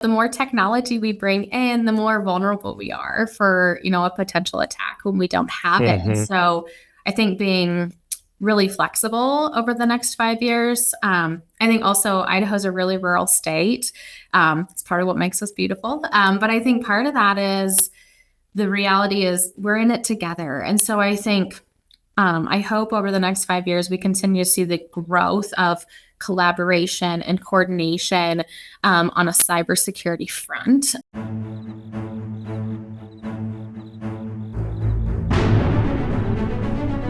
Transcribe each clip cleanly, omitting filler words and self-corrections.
the more technology we bring in, the more vulnerable we are for, a potential attack when we don't have it. And so I think being really flexible over the next 5 years. I think also Idaho's a really rural state. It's part of what makes us beautiful. But I think part of that is the reality is we're in it together. And so I think, I hope over the next 5 years, we continue to see the growth of collaboration and coordination on a cybersecurity front.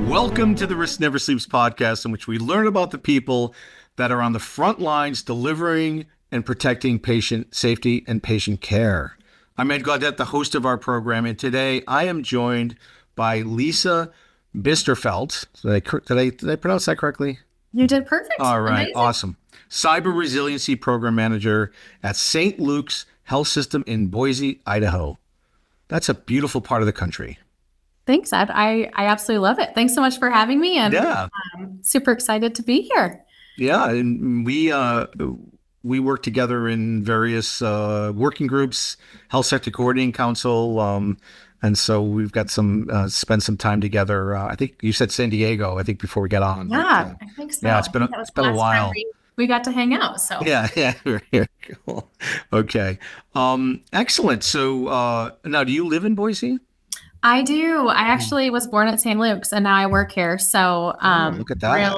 Welcome to the Risk Never Sleeps podcast, in which we learn about the people that are on the front lines delivering and protecting patient safety and patient care. I'm Ed Gaudet, the host of our program, and today I am joined by Lisa Bisterfeldt. Did I pronounce that correctly? You did perfect. All right, Amazing. Awesome. Cyber Resiliency Program Manager at St. Luke's Health System in Boise, Idaho. That's a beautiful part of the country. Thanks, Ed. I absolutely love it. Thanks so much for having me, and super excited to be here. Yeah, and we work together in various working groups, Health Sector Coordinating Council, and so we've got spent some time together. I think you said San Diego, I think, before we got on. Yeah, I think so. Yeah, it's been a while. We got to hang out. So yeah, cool. Okay, excellent. So now, do you live in Boise? I do. I actually was born at St. Luke's, and now I work here. So look at that.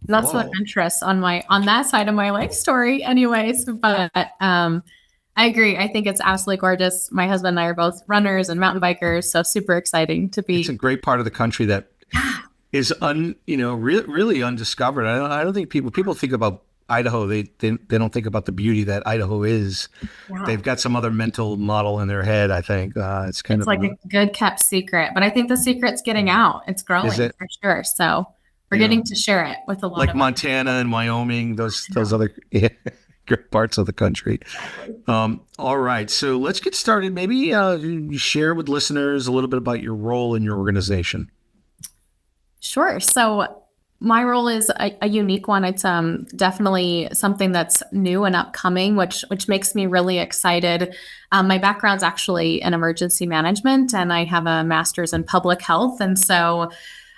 Not so much interest on that side of my life story, anyways. But I agree. I think it's absolutely gorgeous. My husband and I are both runners and mountain bikers, so super exciting to be. It's a great part of the country that is really undiscovered. I don't think people think about Idaho. They don't think about the beauty that Idaho is. Yeah. They've got some other mental model in their head. I think it's like a good kept secret, but I think the secret's getting out. It's growing for sure. So we're getting to share it with a lot of Montana and Wyoming, those other great parts of the country. All right, so let's get started. Maybe you share with listeners a little bit about your role in your organization. Sure. So my role is a unique one. It's definitely something that's new and upcoming, which makes me really excited. My background's actually in emergency management, and I have a master's in public health. And so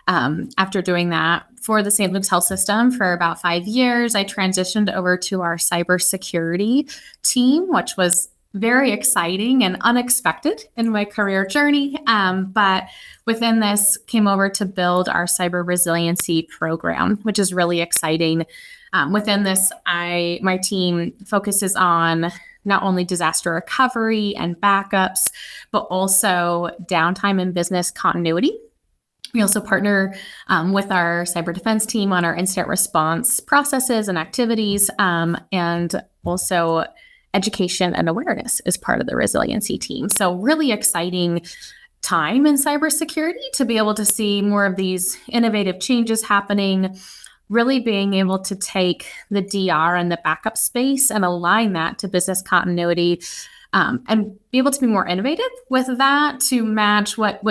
after doing that for the St. Luke's Health System for about 5 years, I transitioned over to our cybersecurity team, which was very exciting and unexpected in my career journey. But within this, came over to build our cyber resiliency program, which is really exciting. Within this, my team focuses on not only disaster recovery and backups, but also downtime and business continuity. We also partner with our cyber defense team on our incident response processes and activities, and also education and awareness is part of the resiliency team. So really exciting time in cybersecurity to be able to see more of these innovative changes happening, really being able to take the DR and the backup space and align that to business continuity, and be able to be more innovative with that to match what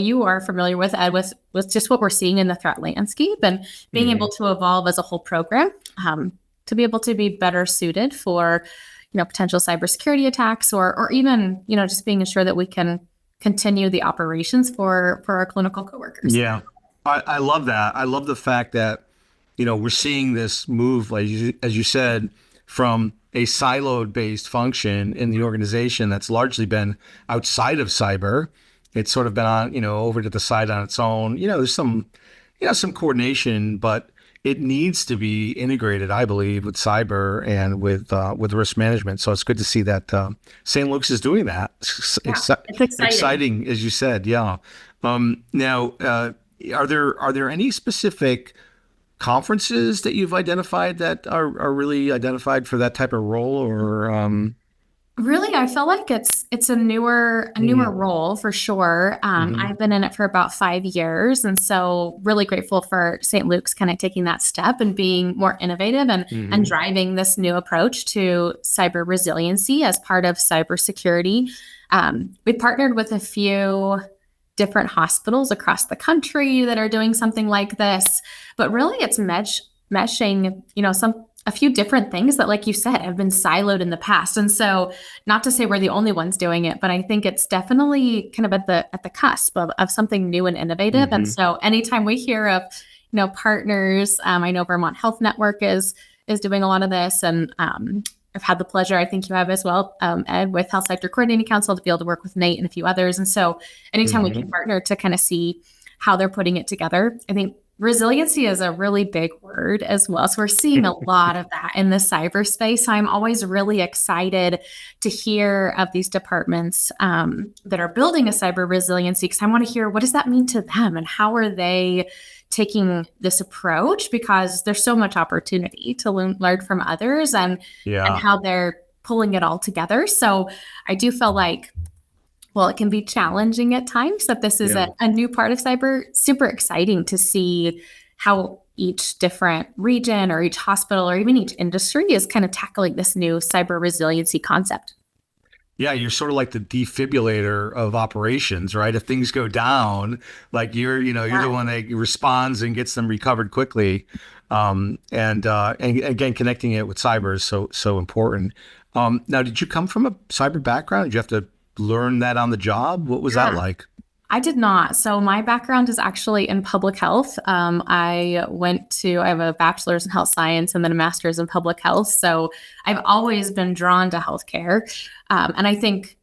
you are familiar with, Ed, with just what we're seeing in the threat landscape, and being able to evolve as a whole program to be able to be better suited for potential cybersecurity attacks, or even just being sure that we can continue the operations for our clinical coworkers. Yeah, I love that. I love the fact that we're seeing this move, like as you said, from a siloed based function in the organization that's largely been outside of cyber. It's sort of been on, over to the side on its own. There's some coordination, but it needs to be integrated, I believe, with cyber and with risk management. So it's good to see that St. Luke's is doing that. It's exciting, as you said. Yeah. Now, are there any specific conferences that you've identified that are really identified for that type of role, or? Really, I feel like it's a newer role for sure. I've been in it for about 5 years, and so really grateful for St. Luke's kind of taking that step and being more innovative and driving this new approach to cyber resiliency as part of cybersecurity. We partnered with a few different hospitals across the country that are doing something like this, but really it's meshing, a few different things that, like you said, have been siloed in the past. And so, not to say we're the only ones doing it, but I think it's definitely kind of at the cusp of something new and innovative. And Hmm. so, anytime we hear of, partners, I know Vermont Health Network is doing a lot of this, and I've had the pleasure, I think you have as well, Ed, with Health Sector Coordinating Council to be able to work with Nate and a few others. And so, anytime we can Hmm. partner to kind of see how they're putting it together, I think resiliency is a really big word as well. So we're seeing a lot of that in the cyberspace. I'm always really excited to hear of these departments that are building a cyber resiliency, because I want to hear, what does that mean to them and how are they taking this approach, because there's so much opportunity to learn from others, and Yeah. how they're pulling it all together. So I do feel like, well, it can be challenging at times that this is Yeah. a new part of cyber. Super exciting to see how each different region or each hospital or even each industry is kind of tackling this new cyber resiliency concept. Yeah, you're sort of like the defibrillator of operations, right? If things go down, like you're Yeah. the one that responds and gets them recovered quickly. And again, connecting it with cyber is so important. Now, did you come from a cyber background? Did you have to learn that on the job? What was that Yeah. like? I did not. So my background is actually in public health. I have a bachelor's in health science and then a master's in public health. So I've always been drawn to healthcare. And I think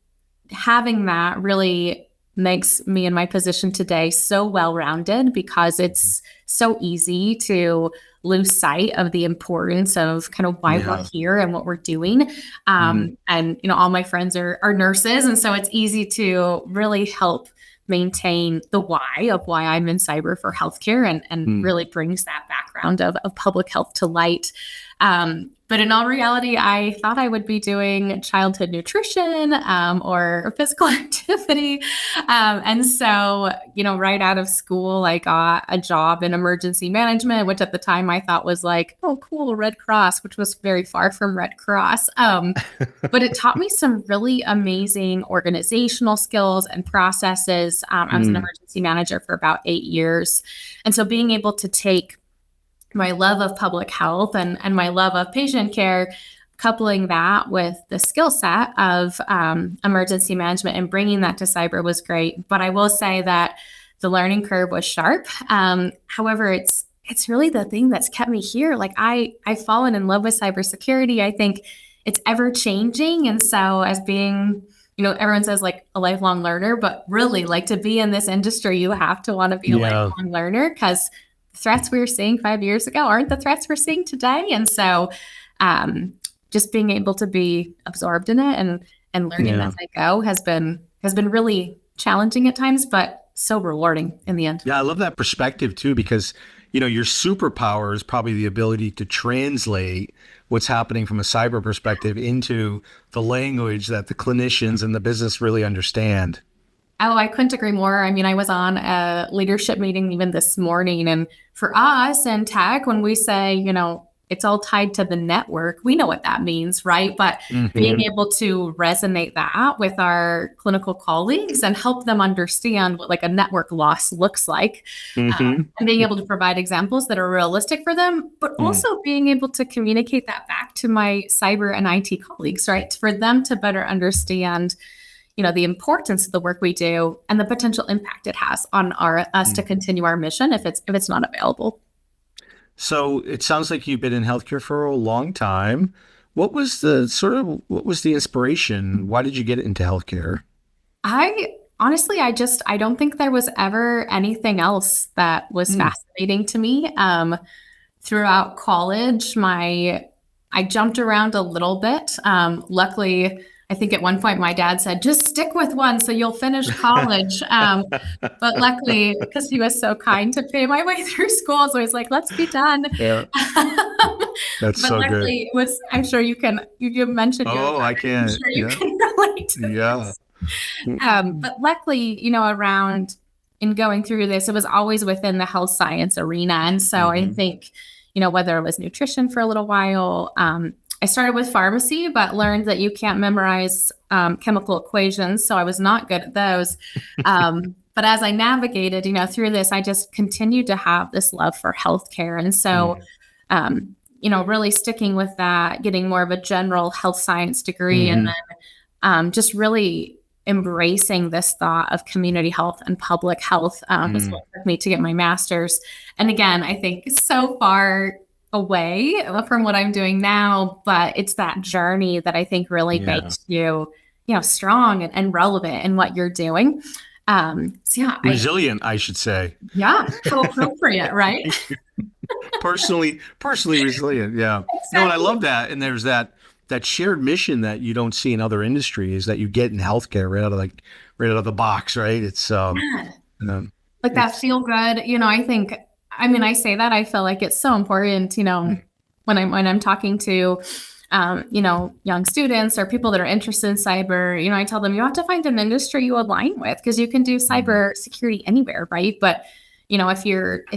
having that really makes me in my position today so well-rounded, because it's so easy to lose sight of the importance of kind of why we're Yeah. here and what we're doing. Mm, And all my friends are nurses, and so it's easy to really help maintain the why of why I'm in cyber for healthcare, and mm. really brings that background of public health to light. But in all reality, I thought I would be doing childhood nutrition, or physical activity. And so, right out of school, I got a job in emergency management, which at the time I thought was like, oh, cool, Red Cross, which was very far from Red Cross. But it taught me some really amazing organizational skills and processes. I was an Mm, emergency manager for about 8 years. And so being able to take my love of public health and my love of patient care, coupling that with the skill set of emergency management and bringing that to cyber was great. But I will say that the learning curve was sharp. However, it's really the thing that's kept me here. Like I've fallen in love with cybersecurity. I think it's ever changing, and so as being, everyone says like a lifelong learner, but really, like, to be in this industry, you have to want to be a yeah. lifelong learner, because threats we were seeing 5 years ago aren't the threats we're seeing today. And so, um, just being able to be absorbed in it and learning Yeah. as I go has been really challenging at times, but so rewarding in the end. Yeah, I love that perspective too, because your superpower is probably the ability to translate what's happening from a cyber perspective into the language that the clinicians and the business really understand. Oh, I couldn't agree more. I mean, I was on a leadership meeting even this morning, and for us in tech, when we say, it's all tied to the network, we know what that means, right? But being Hmm. able to resonate that with our clinical colleagues and help them understand what like a network loss looks like, Hmm. and being able to provide examples that are realistic for them, but Mm. also being able to communicate that back to my cyber and IT colleagues, right? For them to better understand, the importance of the work we do and the potential impact it has on us to Mm. continue our mission if it's not available. So it sounds like you've been in healthcare for a long time. What was the inspiration? Why did you get into healthcare? I honestly, I don't think there was ever anything else that was Mm. fascinating to me. Throughout college, I jumped around a little bit. Luckily, I think at one point my dad said, "Just stick with one, so you'll finish college." But luckily, because he was so kind to pay my way through school, so he's like, "Let's be done." Yeah, that's But so good. luckily, it was. I'm sure you mentioned your Oh, I daughter. I'm can't. sure you Yeah, can relate to yeah. this. But luckily, around in going through this, it was always within the health science arena. And so I Hmm. think, whether it was nutrition for a little while, I started with pharmacy, but learned that you can't memorize chemical equations. So I was not good at those. But as I navigated, through this, I just continued to have this love for healthcare. And so, Mm. really sticking with that, getting more of a general health science degree, and Hmm. then just really embracing this thought of community health and public health. Is what took me to get my master's. And again, I think so far away from what I'm doing now, but it's that journey that I think really Yeah. makes you, strong and relevant in what you're doing. So yeah, Resilient, I should say. yeah, how appropriate, right? Personally resilient. Yeah. No, and I Exactly. love that. And there's that shared mission that you don't see in other industries that you get in healthcare right out of the box, right? Yeah. Um, Like that it's feel good, I think, I mean, I say that, I feel like it's so important, when I'm talking to, young students or people that are interested in cyber, I tell them you have to find an industry you align with because you can do mm, cyber security anywhere, right? But if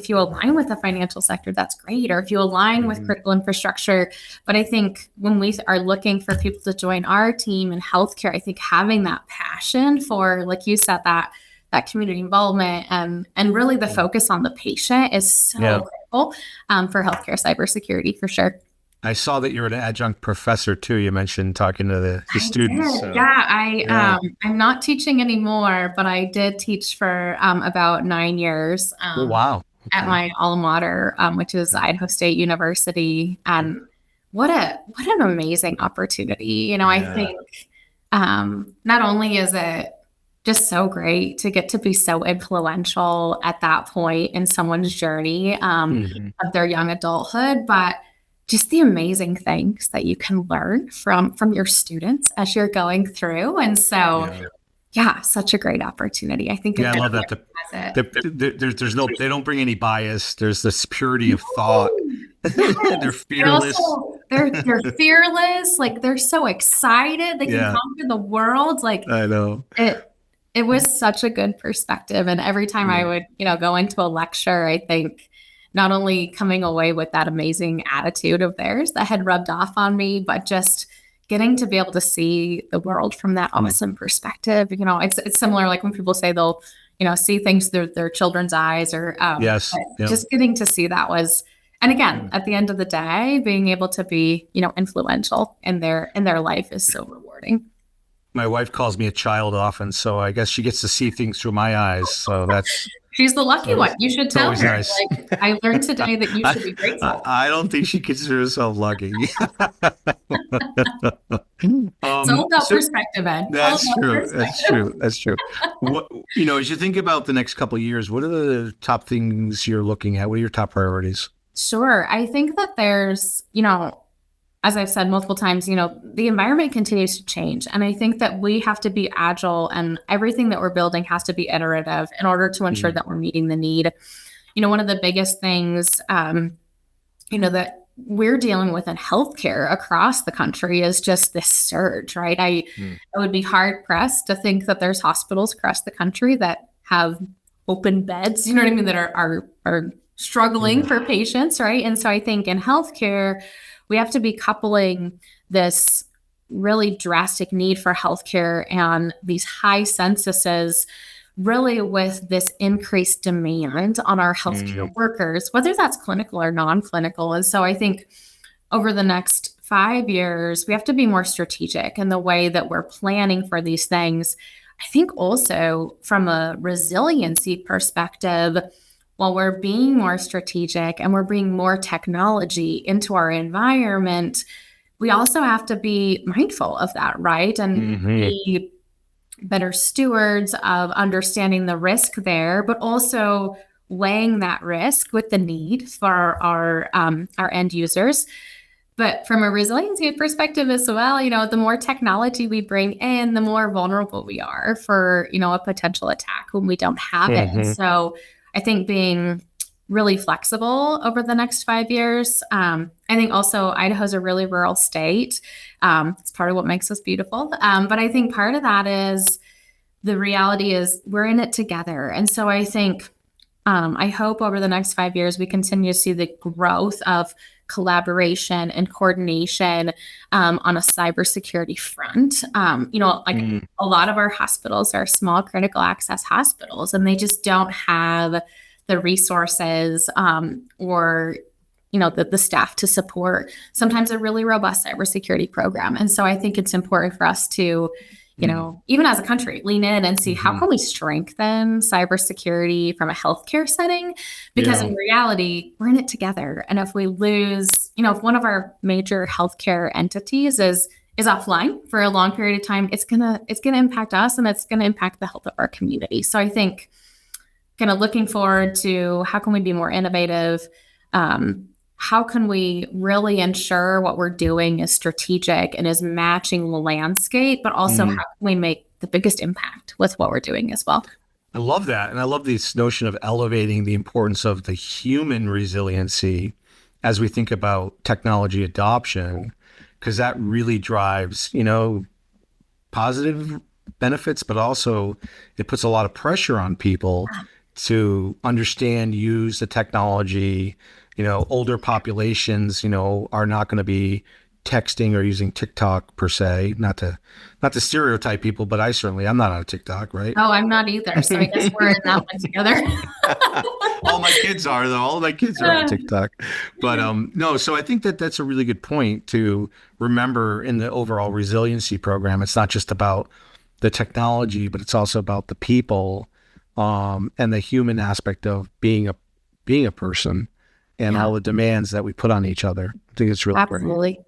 you align with the financial sector, that's great. Or if you align with mhm. critical infrastructure. But I think when we are looking for people to join our team in healthcare, I think having that passion for, like you said, that community involvement and really the focus on the patient is so Yeah. critical for healthcare cybersecurity for sure. I saw that you're an adjunct professor too. You mentioned talking to the I students. did. So Yeah, yeah. I'm not teaching anymore, but I did teach for about 9 years Oh, wow. at Okay. my alma mater, which is Yeah. Idaho State University. And what an amazing opportunity. I Yeah. think not only is it just so great to get to be so influential at that point in someone's journey Mhm. of their young adulthood, but just the amazing things that you can learn from your students as you're going through. And so, Yeah. yeah, such a great opportunity. I think if Yeah, I love anyone that. has it. There's no, they don't bring any bias. There's this purity of thought. They're Yes. And fearless. also they're fearless, like they're so excited, they can Yeah, conquer the world. Like I know. it it was such a good perspective. And every time I Yeah. would, go into a lecture, I think not only coming away with that amazing attitude of theirs that had rubbed off on me, but just getting to be able to see the world from that awesome perspective. It's similar like when people say they'll, see things through their children's eyes or Yes. but Yeah. just getting to see that was, and again, at the end of the day, being able to be, influential in their life is so rewarding. My wife calls me a child often, so I guess she gets to see things through my eyes. So that's She's the lucky one. always, You should it's tell always her, nice. like, I learned today that you I, should be grateful. I don't think she considers herself lucky. It's all about So perspective, Ed. All that's about true. That's perspective. true. That's true. What, as you think about the next couple of years, what are the top things you're looking at? What are your top priorities? Sure. I think that there's, as I've said multiple times, the environment continues to change. And I think that we have to be agile and everything that we're building has to be iterative in order to ensure Mm, that we're meeting the need. One of the biggest things, that we're dealing with in healthcare across the country is just this surge, right? mm, I would be hard pressed to think that there's hospitals across the country that have open beds, you know what I mean, that are struggling mm, for patients, right? And so I think in healthcare, we have to be coupling this really drastic need for healthcare and these high censuses really with this increased demand on our healthcare mm, workers, whether that's clinical or non-clinical. And so I think over the next 5 years, we have to be more strategic in the way that we're planning for these things. I think also from a resiliency perspective, while we're being more strategic and we're bringing more technology into our environment, we also have to be mindful of that, right? And mhm, be better stewards of understanding the risk there, but also weighing that risk with the need for our end users. But from a resiliency perspective as well, the more technology we bring in, the more vulnerable we are for, a potential attack when we don't have it. And mhm, so I think being really flexible over the next 5 years. I think also Idaho's a really rural state. It's part of what makes us beautiful. But I think part of that is the reality is we're in it together. And so I think I hope over the next 5 years, we continue to see the growth of collaboration and coordination on a cybersecurity front. Like mm, a lot of our hospitals are small critical access hospitals, and they just don't have the resources or the staff to support sometimes a really robust cybersecurity program. And so I think it's important for us to, even as a country, lean in and see how can we strengthen cybersecurity from a healthcare setting? Because in reality, we're in it together. And if we lose, if one of our major healthcare entities is offline for a long period of time, it's gonna impact us, and it's gonna impact the health of our community. So I think kind of looking forward to how can we be more innovative? How can we really ensure what we're doing is strategic and is matching the landscape, but also how can we make the biggest impact with what we're doing as well? I love that. And I love this notion of elevating the importance of the human resiliency as we think about technology adoption, because that really drives, positive benefits, but also it puts a lot of pressure on people to understand, use the technology. Older populations, are not going to be texting or using TikTok per se, not to stereotype people, but I'm not on TikTok, right? Oh, I'm not either. So I guess we're in that one together. All my kids are, though. All my kids are on TikTok. But no, so I think that that's a really good point to remember in the overall resiliency program. It's not just about the technology, but it's also about the people and the human aspect of being a person and all the demands that we put on each other. I think it's really Absolutely.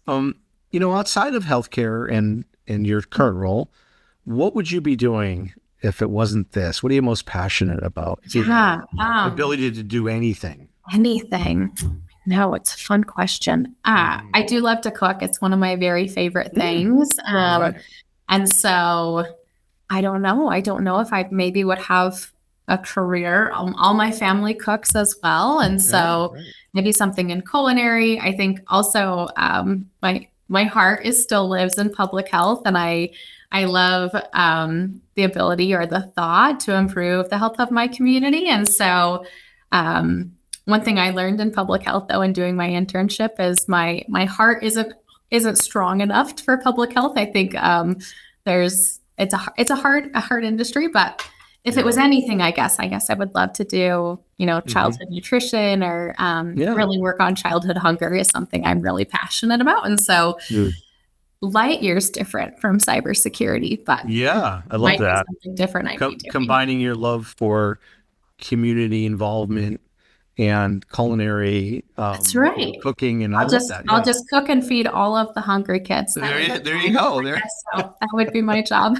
great. Outside of healthcare and in your current role, what would you be doing if it wasn't this? What are you most passionate about? Ability to do anything. Anything. No, it's a fun question. I do love to cook. It's one of my very favorite things. And so I don't know. I don't know if I maybe would have a career. All my family cooks as well. And so maybe something in culinary. I think also my heart still lives in public health, and I love the ability or the thought to improve the health of my community. And so one thing I learned in public health, though, in doing my internship is my heart isn't strong enough for public health. I think it's a hard industry, but if it was anything, I guess I would love to do, childhood nutrition or really work on childhood hunger is something I'm really passionate about. And so light years different from cybersecurity, but I love that. Something different I be doing. Combining your love for community involvement and culinary, that's right, cooking, and I'll just cook and feed all of the hungry kids. There you go. So that would be my job.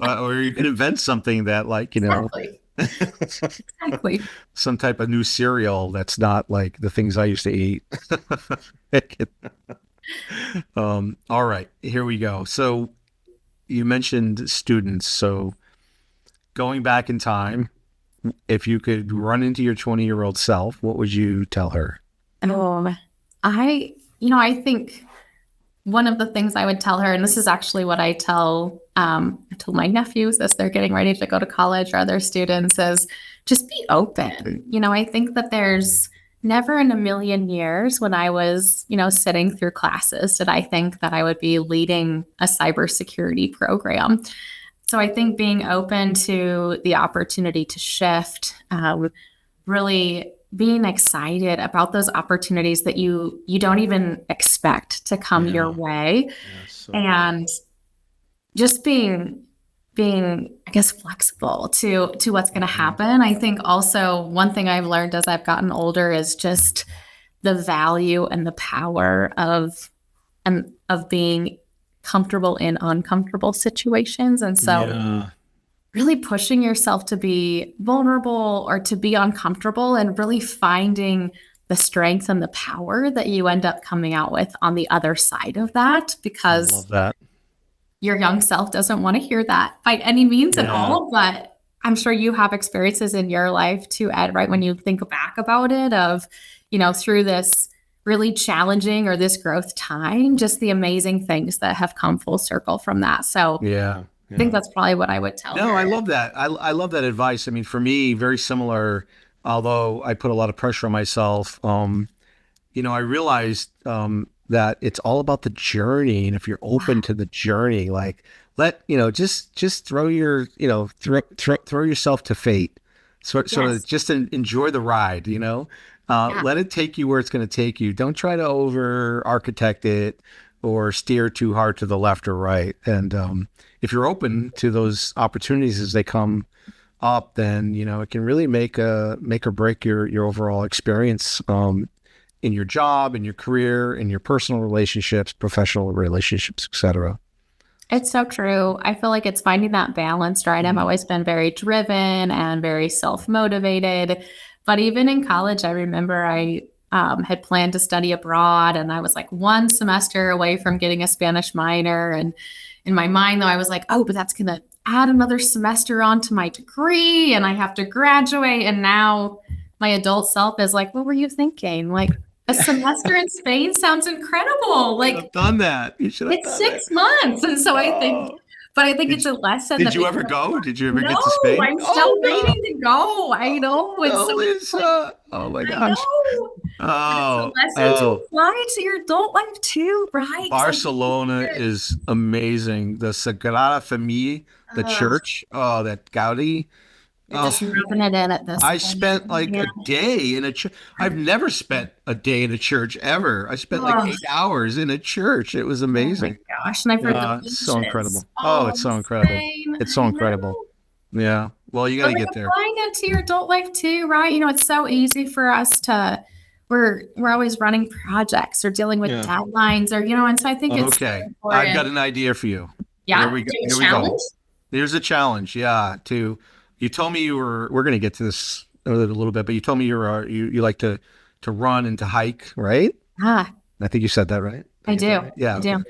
Or you can invent something that, Exactly. some type of new cereal that's not like the things I used to eat. All right, here we go. So you mentioned students. So going back in time, if you could run into your 20-year-old self, what would you tell her? I think one of the things I would tell her, and this is actually what I told my nephews as they're getting ready to go to college or other students, is just be open. I think that there's never in a million years when I was, sitting through classes did I think that I would be leading a cybersecurity program. So I think being open to the opportunity to shift, really being excited about those opportunities that you don't even expect to come your way, and just being I guess flexible to what's going to happen. I think also one thing I've learned as I've gotten older is just the value and the power of being comfortable in uncomfortable situations. And so really pushing yourself to be vulnerable or to be uncomfortable, and really finding the strength and the power that you end up coming out with on the other side of that, because I love that. Your young self doesn't want to hear that by any means at all. But I'm sure you have experiences in your life too, Ed, right? When you think back about it, of, through this really challenging or this growth time, just the amazing things that have come full circle from that. So I think that's probably what I would tell her. No, I love that. I love that advice. I mean, for me, very similar, although I put a lot of pressure on myself. I realized that it's all about the journey. And if you're open to the journey, just throw your, throw yourself to fate. Sort of just enjoy the ride, Yeah. Let it take you where it's going to take you. Don't try to over architect it or steer too hard to the left or right. And if you're open to those opportunities as they come up, then it can really make or break your overall experience in your job, in your career, in your personal relationships, professional relationships, etc. It's so true. I feel like it's finding that balance, right? I've always been very driven and very self-motivated. But even in college, I remember I had planned to study abroad, and I was like one semester away from getting a Spanish minor. And in my mind, though, I was like, oh, but that's going to add another semester onto my degree, and I have to graduate. And now my adult self is like, what were you thinking? Like, a semester in Spain sounds incredible. You should have Like, done that. You should have it's done it. 6 months. And so Oh. I think Did it's a lesson Did that you we ever go? Did you ever no, get to Spain? I'm still Oh no! waiting to go. I know. Oh It's no, so like, Lisa! Oh my I gosh! know. And it's a Oh lesson to oh! apply to your adult life too, right? So, Barcelona is amazing. The Sagrada Familia, the uh, church. Oh, that Gaudi. you're Oh, just rubbing it in at this I point. spent like Yeah. a day in a church. I've never spent a day in a church ever. I spent like Oh, 8 hours in a church. It was oh my amazing. gosh. And I've heard the It's so beaches. incredible. Oh, Oh, it's so incredible. Spain. It's I so incredible. know. Yeah. Well, you got But to like get there. applying it to your adult life too, right? It's so easy for us to we're always running projects or dealing with Yeah. deadlines or and so I think it's so Okay. I've got important. an idea for you. Here Yeah, we go. do a Here we go. challenge. There's a challenge. Yeah. You told me we're going to get to this a little bit, but you told me you like to run and to hike, right? Ah, I think you said that right. Did I I get that do. right? Yeah. I Okay. do.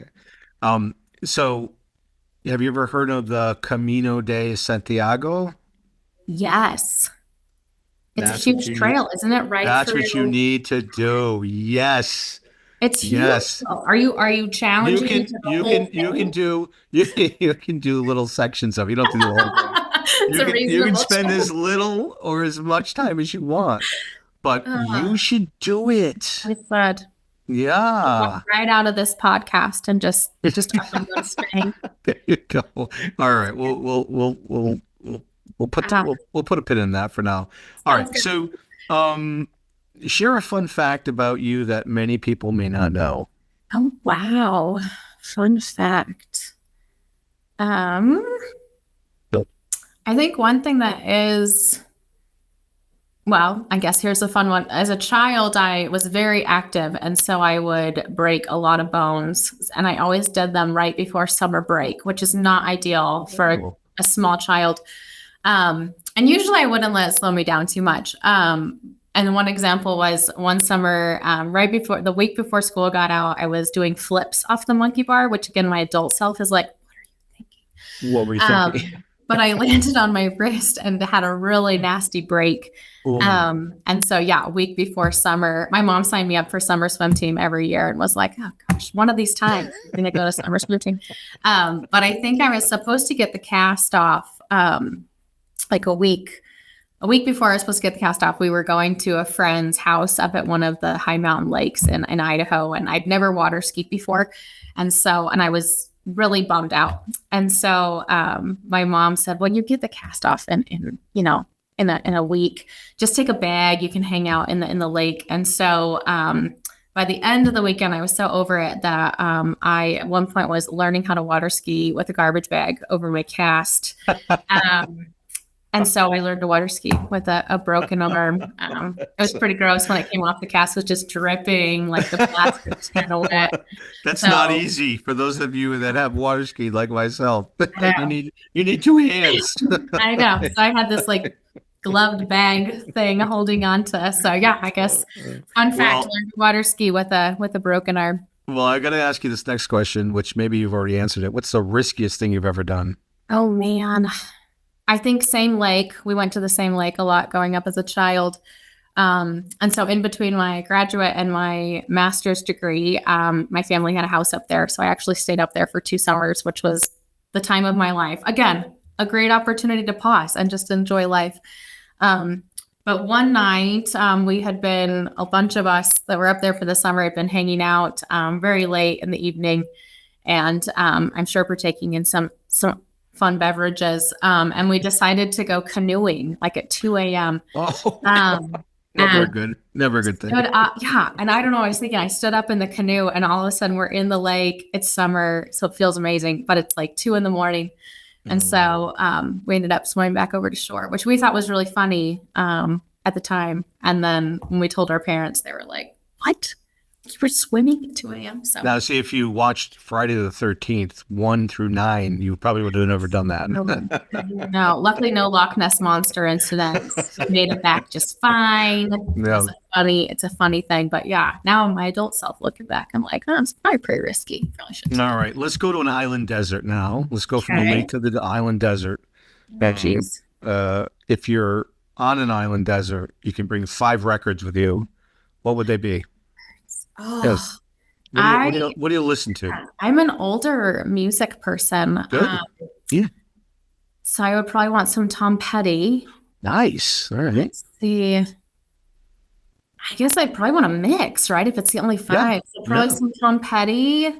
Okay. So have you ever heard of the Camino de Santiago? Yes. It's a That's what huge you need. trail, isn't it? Right That's what you through. need to do. Yes. It's huge. Yes. Are you You challenging me can to the you whole can you thing? can do you can do little sections of it. You don't have to do the whole thing. It's a You can reasonable spend as challenge. little or as much time as you want, but Uh, you should do it. I said walk Yeah. right out of this podcast and just talk about Spain. There you go. All right. We'll put a pin in that for now. All Sounds right. good. So, um, share a fun fact about you that many people may not know. Oh wow. Fun fact. Um, I think one thing that is, well, I guess here's a fun one. As a child, I was very active, and so I would break a lot of bones, and I always did them right before summer break, which is not ideal for Oh. a small child. And usually I wouldn't let it slow me down too much. And one example was one summer, right before the week before school got out, I was doing flips off the monkey bar, which again, my adult self is like, What were you thinking? but I landed on my wrist and had a really nasty break. Oh. And so, yeah, a week before summer, my mom signed me up for summer swim team every year and was like, oh gosh, one of these times I'm going to go to summer swim team. But I think I was supposed to get the cast off like a week before I was supposed to get the cast off. We were going to a friend's house up at one of the high mountain lakes in Idaho, and I'd never water skied before. And I was really bummed out. And so my mom said, well, you get the cast off in a week. Just take a bag. You can hang out in the lake. And so by the end of the weekend, I was so over it that I at one point was learning how to water ski with a garbage bag over my cast. And so I learned to water ski with a broken arm. It was pretty gross when it came off. The cast was just dripping, like the plastic was kind of wet. That's So not easy for those of you that have water skied like myself. I You know. need two hands. I know. So I had this like gloved bag thing holding on to. So yeah, I guess fun fact: Well, learned to water ski with a broken arm. well, I got to ask you this next question, which maybe you've already answered it. What's the riskiest thing you've ever done? Oh man, I think same lake. We went to the same lake a lot growing up as a child. And so in between my graduate and my master's degree, my family had a house up there. So I actually stayed up there for 2 summers, which was the time of my life. Again, a great opportunity to pause and just enjoy life. But one night, we had been a bunch of us that were up there for the summer had been hanging out very late in the evening, and I'm sure partaking in some fun beverages. And we decided to go canoeing like at 2 a.m. Oh, Um, Never a good, never a good thing. Yeah. And I don't know, I was thinking, I stood up in the canoe and all of a sudden we're in the lake. It's summer, so it feels amazing, but it's like 2 a.m. And so we ended up swimming back over to shore, which we thought was really funny at the time. And then when we told our parents, they were like, what? You were swimming at 2 a.m.? So Now, see, if you watched Friday the 13th, 1 through 9, you probably would have never done that. no, luckily no Loch Ness monster incidents. Made it back just fine. Yeah. It's a funny thing. But yeah, now my adult self looking back, I'm like, oh, it's probably pretty risky. Probably shouldn't. All right, let's go to an island desert now. Let's go from the Okay. lake to the island desert. Oh, geez. If you're on an island desert, you can bring 5 records with you. What would they be? Oh, Yes. What do you listen to? I'm an older music person. Good. Yeah. So I would probably want some Tom Petty. Nice. All right. Let's see. I guess I'd probably want a mix, right? If it's the only 5. Yeah. So probably some Tom Petty,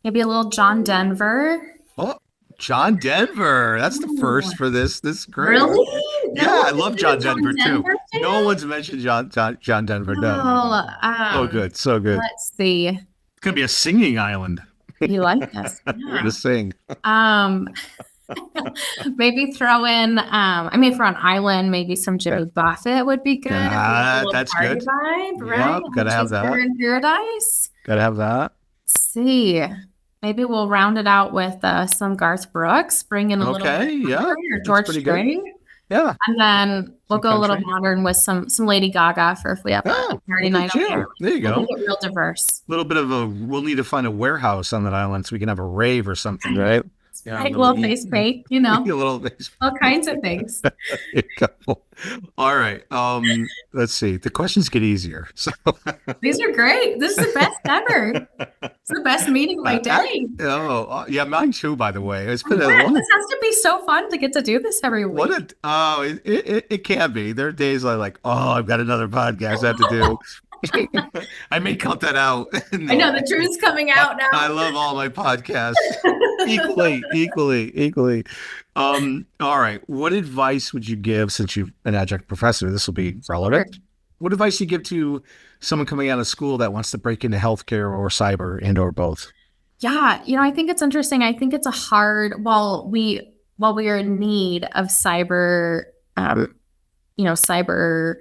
maybe a little John Denver. Oh, John Denver. That's the first for this. This is great. Really? Yeah, I love John Denver too. Denver fan? No one's mentioned John Denver. No. Oh, So good. So good. let's see. It's going to be a singing island. You like this? We're going to sing. Um, maybe throw in, if we're on island, maybe some Jimmy Buffett would be good. Ah, A little that's party good. vibe, Yep, right? gotta have that. Cheeseburger in Paradise. Got to have that. Let's see. Maybe we'll round it out with some Garth Brooks, bring in a little Okay, yeah, or that's George pretty good. Strait. Yeah. And then we'll Some go a little country. modern with some Lady Gaga for if we have a Oh, party look night at out you. there. There you We'll go. make it real diverse. Little bit of we'll need to find a warehouse on that island so we can have a rave or something, right? Yeah, Like little face paint, a little face. all kinds of things. There you go. All right. Let's see. The questions get easier. So These are great. This is the best ever. It's the best meeting of my day. yeah, mine too, by the way. It's been Yeah, this has to be so fun to get to do this every week. it can be. There are days I like, I've got another podcast I have to do. I may cut that out. I know the truth's coming out now. I love all my podcasts equally. All right. What advice would you give, since you're an adjunct professor? This will be relevant. What advice do you give to someone coming out of school that wants to break into healthcare or cyber or both? Yeah, I think it's interesting. I think it's a hard, while we are in need of cyber, cyber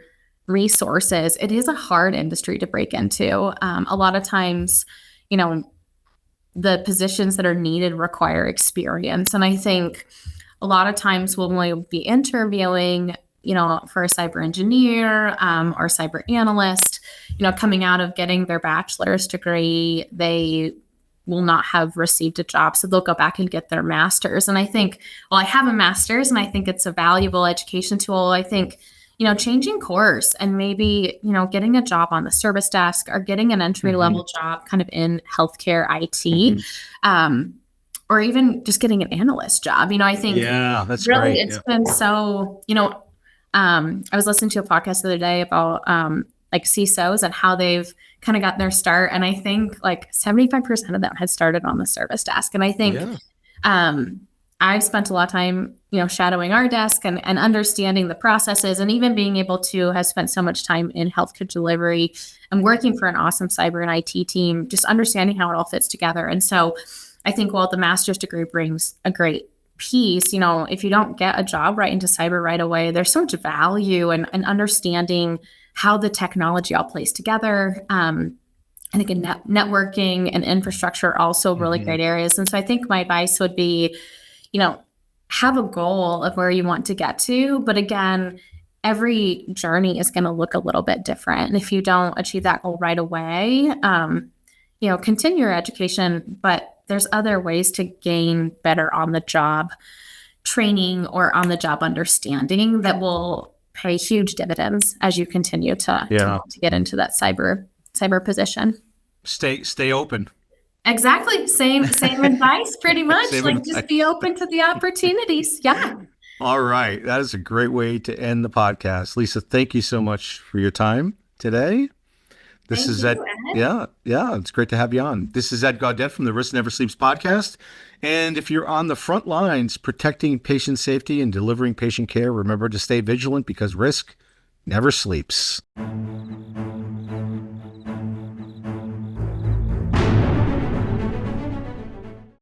resources, it is a hard industry to break into. A lot of times, the positions that are needed require experience. And I think a lot of times when we'll be interviewing, for a cyber engineer or cyber analyst, coming out of getting their bachelor's degree, they will not have received a job. So they'll go back and get their master's. And I think, I have a master's and I think it's a valuable education tool. I think, changing course and maybe, getting a job on the service desk or getting an entry-level job kind of in healthcare IT, or even just getting an analyst job. I think that's really great. it's been so, I was listening to a podcast the other day about like CISOs and how they've kind of gotten their start. And I think like 75% of them had started on the service desk. And I think I've spent a lot of time, shadowing our desk and understanding the processes, and even being able to have spent so much time in healthcare delivery and working for an awesome cyber and IT team, just understanding how it all fits together. And so I think while the master's degree brings a great piece, if you don't get a job right into cyber right away, there's so much value in understanding how the technology all plays together. I think networking and infrastructure are also really great areas. And so I think my advice would be, have a goal of where you want to get to. But again, every journey is going to look a little bit different. And if you don't achieve that goal right away, continue your education, but there's other ways to gain better on the job training or on the job understanding that will pay huge dividends as you continue to get into that cyber position. Stay open. Exactly. Same advice, pretty much. Just be open to the opportunities. Yeah. All right. That is a great way to end the podcast. Lisa, thank you so much for your time today. This is Ed. Yeah. It's great to have you on. This is Ed Gaudet from the Risk Never Sleeps podcast. And if you're on the front lines protecting patient safety and delivering patient care, remember to stay vigilant, because risk never sleeps.